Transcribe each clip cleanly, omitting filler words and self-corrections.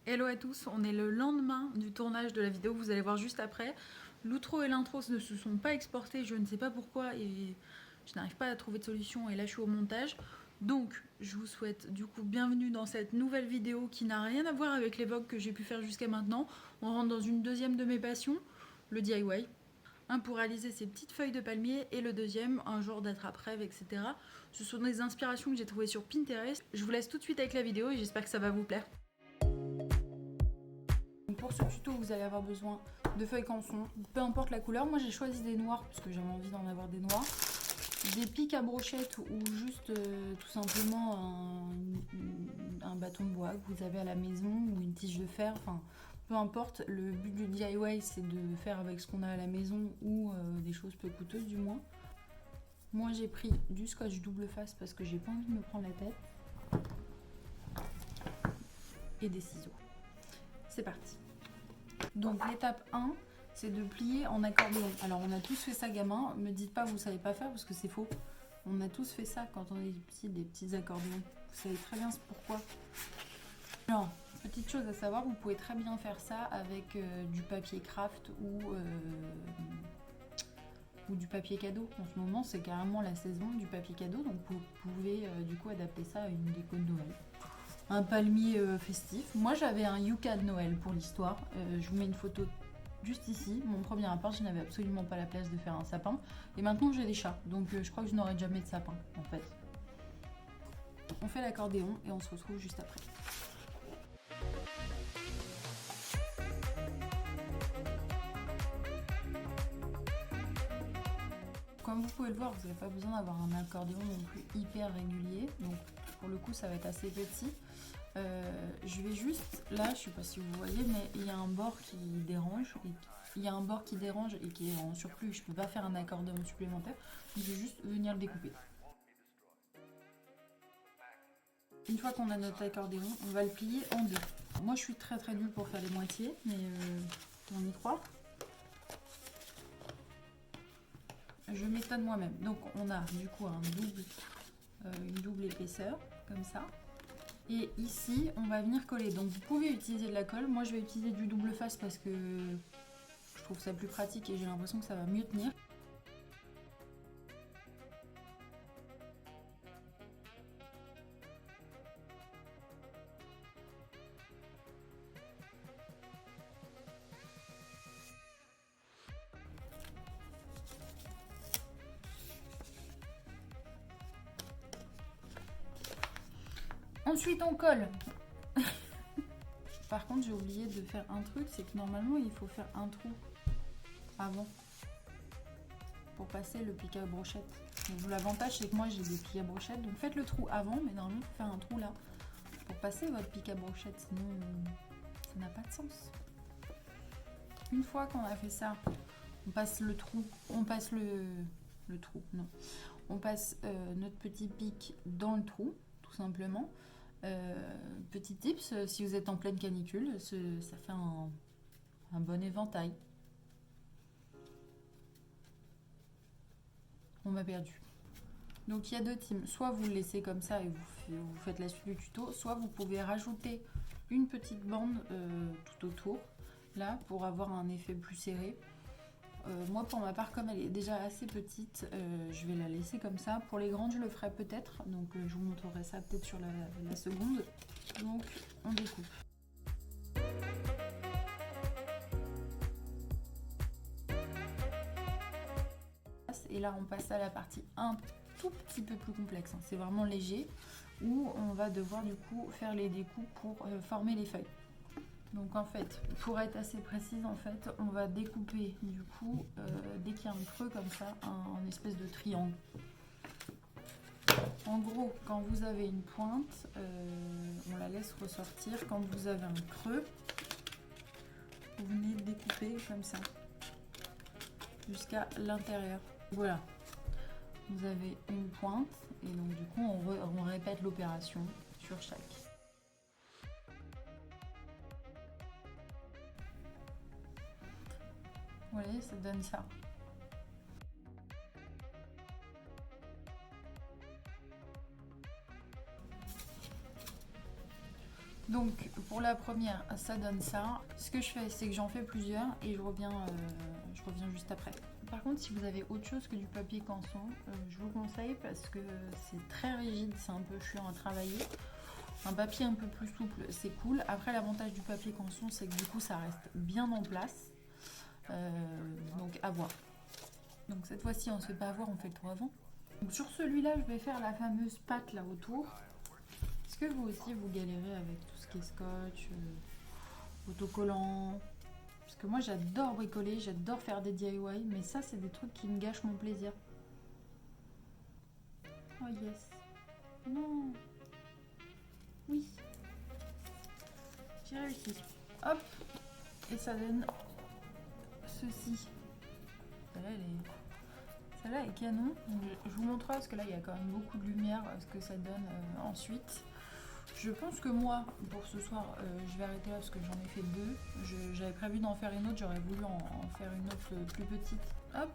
Hello à tous, on est le lendemain du tournage de la vidéo, vous allez voir juste après. L'outro et l'intro ne se sont pas exportés, je ne sais pas pourquoi et je n'arrive pas à trouver de solution et là je suis au montage. Donc je vous souhaite du coup bienvenue dans cette nouvelle vidéo qui n'a rien à voir avec les vlogs que j'ai pu faire jusqu'à maintenant. On rentre dans une deuxième de mes passions, le DIY. Un pour réaliser ces petites feuilles de palmier et le deuxième un genre d'attrape-rêve, etc. Ce sont des inspirations que j'ai trouvées sur Pinterest. Je vous laisse tout de suite avec la vidéo et j'espère que ça va vous plaire. Pour ce tuto, vous allez avoir besoin de feuilles canson, peu importe la couleur. Moi, j'ai choisi des noirs parce que j'avais envie d'en avoir des noirs. Des pics à brochette ou juste tout simplement un bâton de bois que vous avez à la maison ou une tige de fer. Enfin, peu importe. Le but du DIY, c'est de faire avec ce qu'on a à la maison ou des choses peu coûteuses du moins. Moi, j'ai pris du scotch double face parce que j'ai pas envie de me prendre la tête. Et des ciseaux. C'est parti. Donc l'étape 1, c'est de plier en accordéon. Alors on a tous fait ça gamin, me dites pas vous savez pas faire parce que c'est faux. On a tous fait ça quand on est petit, des petits accordéons. Vous savez très bien pourquoi. Alors, petite chose à savoir, vous pouvez très bien faire ça avec du papier craft ou du papier cadeau. En ce moment, c'est carrément la saison du papier cadeau, donc vous pouvez du coup adapter ça à une déco de Noël. Un palmier festif. Moi, j'avais un yucca de Noël pour l'histoire. Je vous mets une photo juste ici. Mon premier appart, je n'avais absolument pas la place de faire un sapin. Et maintenant, j'ai des chats, donc je crois que je n'aurai jamais de sapin, en fait. On fait l'accordéon et on se retrouve juste après. Comme vous pouvez le voir, vous n'avez pas besoin d'avoir un accordéon non plus hyper régulier. Donc pour le coup, ça va être assez petit. Je vais juste, là, je ne sais pas si vous voyez, mais il y a un bord qui dérange. Il y a un bord qui dérange et qui est en surplus. Je ne peux pas faire un accordéon supplémentaire. Donc je vais juste venir le découper. Une fois qu'on a notre accordéon, on va le plier en deux. Moi, je suis très nulle pour faire les moitiés, mais on y croit. Je m'étonne moi-même. Donc on a du coup une double épaisseur, comme ça. Et ici, on va venir coller. Donc vous pouvez utiliser de la colle. Moi, je vais utiliser du double face parce que je trouve ça plus pratique et j'ai l'impression que ça va mieux tenir. Ensuite, on colle. Par contre, j'ai oublié de faire un truc, c'est que normalement, il faut faire un trou avant pour passer le pic à brochette. L'avantage, c'est que moi, j'ai des pics à brochette, donc faites le trou avant, mais normalement, il faut faire un trou là pour passer votre pic à brochette, sinon ça n'a pas de sens. Une fois qu'on a fait ça, on passe le trou, on passe le trou, non. On passe notre petit pic dans le trou, tout simplement. Petit tips, si vous êtes en pleine canicule, ça fait un bon éventail. On m'a perdu. Donc il y a deux teams, soit vous le laissez comme ça et vous faites la suite du tuto, soit vous pouvez rajouter une petite bande tout autour, là, pour avoir un effet plus serré. Moi, pour ma part, comme elle est déjà assez petite, je vais la laisser comme ça. Pour les grandes, je le ferai peut-être, donc je vous montrerai ça peut-être sur la seconde. Donc, on découpe. Et là, on passe à la partie un tout petit peu plus complexe. C'est vraiment léger, où on va devoir du coup faire les découpes pour former les feuilles. Donc en fait, pour être assez précise, en fait, on va découper du coup, dès qu'il y a un creux comme ça, un espèce de triangle. En gros, quand vous avez une pointe, on la laisse ressortir. Quand vous avez un creux, vous venez découper comme ça, jusqu'à l'intérieur. Voilà, vous avez une pointe, et donc du coup, on répète l'opération sur chaque. Vous voyez, ça donne ça. Donc Donc pour la première, ça donne ça. Ce que je fais, c'est que j'en fais plusieurs et je reviens juste après. Par contre, si vous avez autre chose que du papier canson, je vous conseille parce que c'est très rigide, c'est un peu chiant à travailler. Un papier un peu plus souple, c'est cool. Après, l'avantage du papier canson, c'est que du coup, ça reste bien en place. Donc à voir. Donc cette fois-ci, on ne se fait pas avoir, on fait le tour avant. Donc sur celui-là, je vais faire la fameuse patte là autour. Est-ce que vous aussi, vous galérez avec tout ce qui est scotch, autocollant? Parce que moi, j'adore bricoler, j'adore faire des DIY, mais ça, c'est des trucs qui me gâchent mon plaisir. Oh yes. Non. Oui. J'ai réussi. Hop. Et ça donne ceci. Celle-là est canon. Donc, je vous montrerai parce que là, il y a quand même beaucoup de lumière, ce que ça donne ensuite. Je pense que moi, pour ce soir, je vais arrêter là parce que j'en ai fait deux. J'avais prévu d'en faire une autre, j'aurais voulu en faire une autre plus petite. Hop.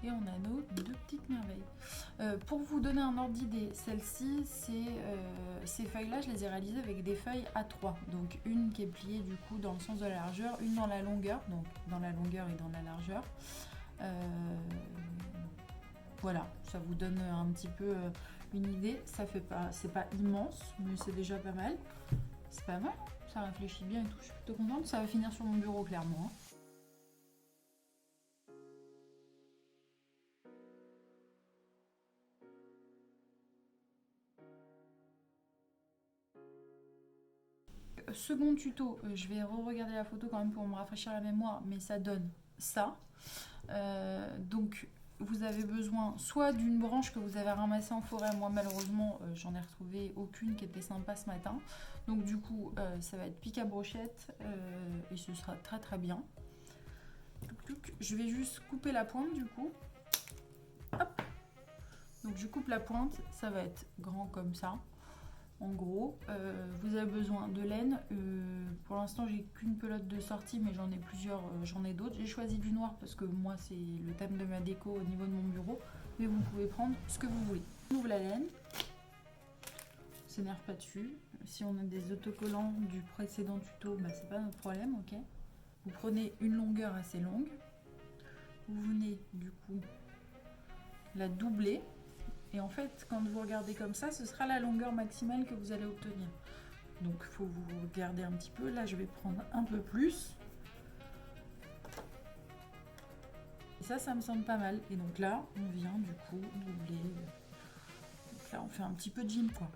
Et on a nos deux petites merveilles. Pour vous donner un ordre d'idée, celle-ci, ces feuilles-là, je les ai réalisées avec des feuilles A3. Donc une qui est pliée du coup dans le sens de la largeur, une dans la longueur, donc dans la longueur et dans la largeur. Voilà, ça vous donne un petit peu une idée. Ça fait pas, c'est pas immense, mais c'est déjà pas mal. C'est pas mal, ça réfléchit bien et tout. Je suis plutôt contente. Ça va finir sur mon bureau clairement. Second tuto, je vais re-regarder la photo quand même pour me rafraîchir la mémoire, mais ça donne ça. Donc vous avez besoin soit d'une branche que vous avez ramassée en forêt. Moi malheureusement j'en ai retrouvé aucune qui était sympa ce matin. Donc du coup ça va être pic à brochette et ce sera très très bien. Je vais juste couper la pointe du coup. Hop. Donc je coupe la pointe, ça va être grand comme ça. En gros, vous avez besoin de laine. Pour l'instant, j'ai qu'une pelote de sortie, mais j'en ai plusieurs, j'en ai d'autres. J'ai choisi du noir parce que moi, c'est le thème de ma déco au niveau de mon bureau. Mais vous pouvez prendre ce que vous voulez. On ouvre la laine. On s'énerve pas dessus. Si on a des autocollants du précédent tuto, bah, c'est pas notre problème, ok. Vous prenez une longueur assez longue. Vous venez du coup la doubler. Et en fait, quand vous regardez comme ça, ce sera la longueur maximale que vous allez obtenir. Donc, il faut vous regarder un petit peu. Là, je vais prendre un peu plus. Et ça me semble pas mal. Et donc là, on vient du coup doubler. Donc là, on fait un petit peu de gym, quoi.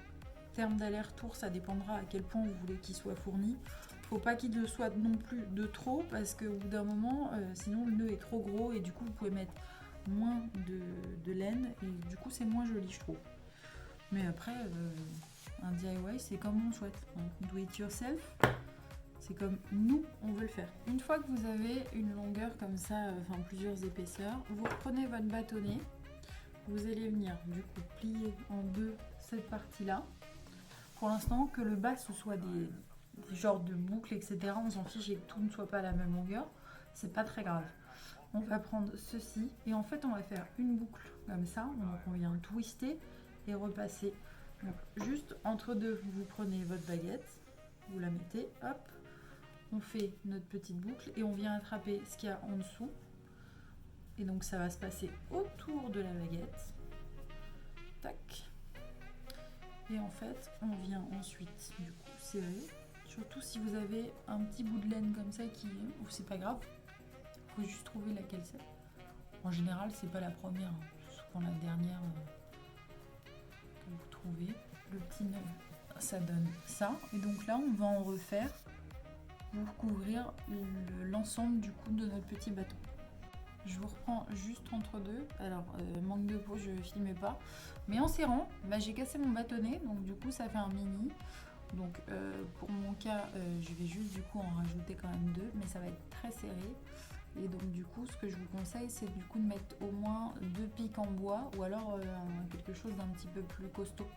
En termes d'aller-retour, ça dépendra à quel point vous voulez qu'il soit fourni. Faut pas qu'il le soit non plus de trop, parce qu'au bout d'un moment, sinon le nœud est trop gros et du coup, vous pouvez mettre moins de laine et du coup c'est moins joli je trouve. Mais après un DIY c'est comme on souhaite, donc do it yourself, c'est comme nous on veut le faire. Une fois que vous avez une longueur comme ça, enfin plusieurs épaisseurs, vous reprenez votre bâtonnet, vous allez venir du coup plier en deux cette partie là. Pour l'instant que le bas ce soit des genres de boucles etc, on s'en fiche et que tout ne soit pas à la même longueur, c'est pas très grave. On va prendre ceci et en fait on va faire une boucle comme ça, donc on vient twister et repasser. Donc, juste entre deux, vous prenez votre baguette, vous la mettez, hop, on fait notre petite boucle et on vient attraper ce qu'il y a en dessous. Et donc ça va se passer autour de la baguette. Tac. Et en fait, on vient ensuite du coup serrer. Surtout si vous avez un petit bout de laine comme ça qui, ou c'est pas grave. Faut juste trouver laquelle c'est. En général, c'est pas la première, hein. C'est souvent la dernière que vous trouvez. Le petit nœud, ça donne ça. Et donc là, on va en refaire pour couvrir l'ensemble du coup de notre petit bateau. Je vous reprends juste entre deux. Alors, manque de peau, je filmais pas. Mais en serrant, bah, j'ai cassé mon bâtonnet. Donc du coup, ça fait un mini. Donc pour mon cas, je vais juste du coup en rajouter quand même deux. Mais ça va être très serré. Et donc du coup, ce que je vous conseille, c'est du coup de mettre au moins 2 pics en bois ou alors quelque chose d'un petit peu plus costaud.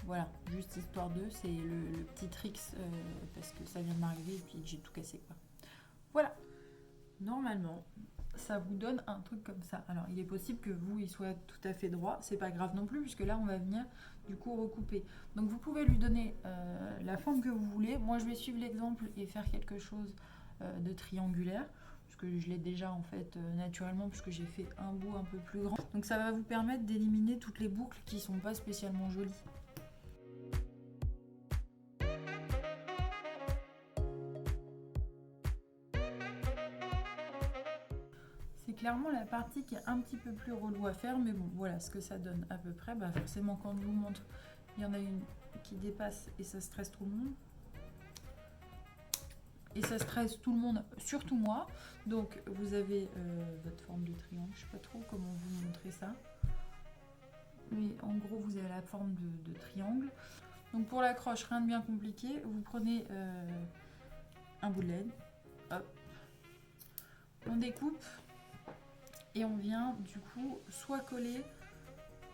Voilà, juste histoire de, c'est le petit tricks parce que ça vient de m'arriver et puis j'ai tout cassé quoi. Voilà. Normalement, ça vous donne un truc comme ça. Alors il est possible que vous, il soit tout à fait droit, c'est pas grave non plus, puisque là on va venir du coup recouper. Donc vous pouvez lui donner la forme que vous voulez. Moi je vais suivre l'exemple et faire quelque chose de triangulaire, puisque je l'ai déjà en fait naturellement, puisque j'ai fait un bout un peu plus grand. Donc ça va vous permettre d'éliminer toutes les boucles qui sont pas spécialement jolies. C'est clairement la partie qui est un petit peu plus relou à faire, mais bon, voilà ce que ça donne à peu près. Bah forcément, quand je vous montre, il y en a une qui dépasse et ça stresse tout le monde. Et ça stresse tout le monde, surtout moi. Donc vous avez votre forme de triangle, je sais pas trop comment vous montrer ça. Mais en gros, vous avez la forme de triangle. Donc pour l'accroche, rien de bien compliqué. Vous prenez un bout de laine, hop, on découpe. Et on vient du coup soit coller,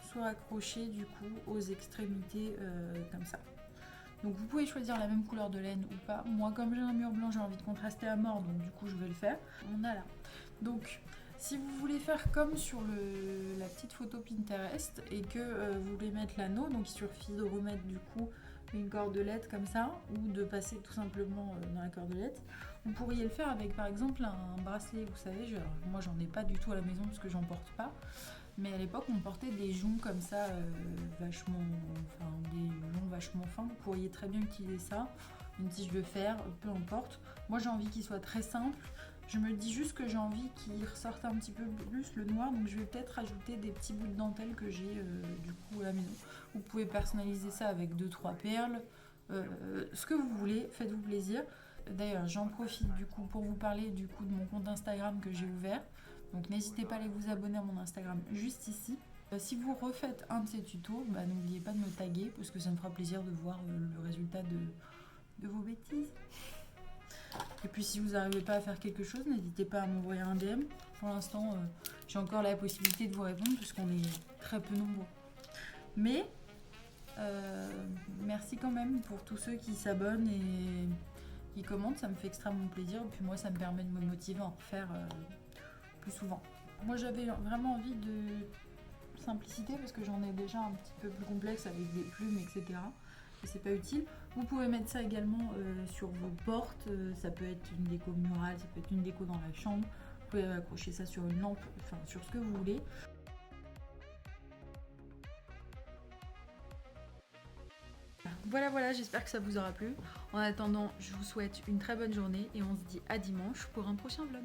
soit accrocher du coup aux extrémités comme ça. Donc vous pouvez choisir la même couleur de laine ou pas. Moi comme j'ai un mur blanc, j'ai envie de contraster à mort, donc du coup je vais le faire. On a là. Donc si vous voulez faire comme sur la petite photo Pinterest et que vous voulez mettre l'anneau, donc il suffit de remettre du coup une cordelette comme ça, ou de passer tout simplement dans la cordelette. Vous pourriez le faire avec par exemple un bracelet, vous savez, moi j'en ai pas du tout à la maison parce que j'en porte pas, mais à l'époque on portait des joncs comme ça, vachement, enfin des joncs vachement fins, vous pourriez très bien utiliser ça, une tige de fer, peu importe. Moi j'ai envie qu'il soit très simple, je me dis juste que j'ai envie qu'il ressorte un petit peu plus le noir, donc je vais peut-être rajouter des petits bouts de dentelle que j'ai du coup à la maison. Vous pouvez personnaliser ça avec 2-3 perles, ce que vous voulez, faites-vous plaisir. D'ailleurs, j'en profite du coup pour vous parler du coup de mon compte Instagram que j'ai ouvert. Donc n'hésitez pas à aller vous abonner à mon Instagram juste ici. Si vous refaites un de ces tutos, bah, n'oubliez pas de me taguer parce que ça me fera plaisir de voir le résultat de vos bêtises. Et puis si vous n'arrivez pas à faire quelque chose, n'hésitez pas à m'envoyer un DM. Pour l'instant, j'ai encore la possibilité de vous répondre puisqu'on est très peu nombreux. Mais merci quand même pour tous ceux qui s'abonnent et qui commentent, ça me fait extrêmement plaisir. Et puis moi, ça me permet de me motiver à en refaire plus souvent. Moi, j'avais vraiment envie de simplicité parce que j'en ai déjà un petit peu plus complexe avec des plumes, etc. Et c'est pas utile. Vous pouvez mettre ça également sur vos portes. Ça peut être une déco murale, ça peut être une déco dans la chambre. Vous pouvez accrocher ça sur une lampe, enfin sur ce que vous voulez. Voilà, j'espère que ça vous aura plu. En attendant, je vous souhaite une très bonne journée et on se dit à dimanche pour un prochain vlog.